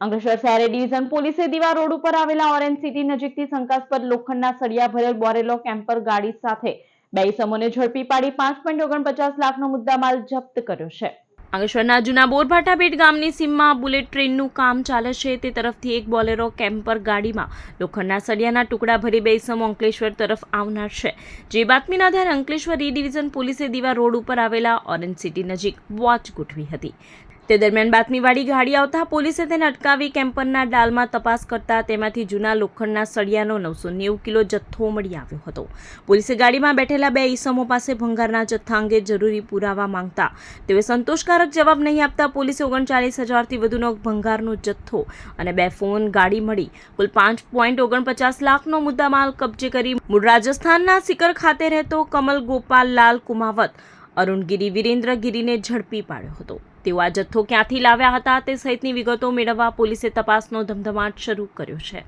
અંકલેશ્વર શહેર ડિવિઝન પોલીસે દીવા રોડ ઉપર આવેલા ઓરેન્જ સિટી નજીકથી શંકાસ્પદ લોખંડના સળિયા ભરેલ બોરેલો કેમ્પર ગાડી સાથે બે ઇસમોને ઝડપી પાડી 5.49 લાખનો મુદ્દામાલ જપ્ત કર્યો છે। અંકલેશ્વરના જૂના બોરભાઠા બેટ ગામની સીમમાં બુલેટ ટ્રેનનું કામ ચાલે છે તે તરફથી એક બોલેરો કેમ્પર ગાડીમાં લોખંડના સળિયાના ટુકડા ભરી બે ઇસમો અંકલેશ્વર તરફ આવનાર છે। જે બાતમીના આધારે અંકલેશ્વર ઈ ડિવિઝન પોલીસે દીવા રોડ ઉપર આવેલા ઓરેન્જ સિટી નજીક વોચ ગોઠવી હતી। તે દરમિયાન બાતમીવાળી ગાડી આવતા પોલીસે તેને અટકાવી કેમ્પરના ડાલમાં તપાસ કરતા તેમાંથી જૂના લોખંડના સળિયાનો 990 કિલો જથ્થો મળી આવ્યો હતો। પોલીસે ગાડીમાં બેઠેલા બે ઈસમો પાસે ભંગારના જથ્થા અંગે જરૂરી પુરાવા માંગતા તેઓએ સંતોષકારક જવાબ નહીં આપતા પોલીસે 39,000થી વધુનો ભંગારનો જથ્થો અને બે ફોન ગાડી મળી કુલ 5.49 લાખનો મુદ્દામાલ કબજે કરી મૂળ રાજસ્થાનના સિકર ખાતે રહેતો કમલ ગોપાલ લાલ કુમાવત અરુણગીરી વિરેન્દ્રગીરીને ઝડપી પાડ્યો હતો। તેઓ આ જથ્થો ક્યાંથી લાવ્યા હતા તે સહિતની વિગતો મેળવવા પોલીસે તપાસનો ધમધમાટ શરૂ કર્યો છે।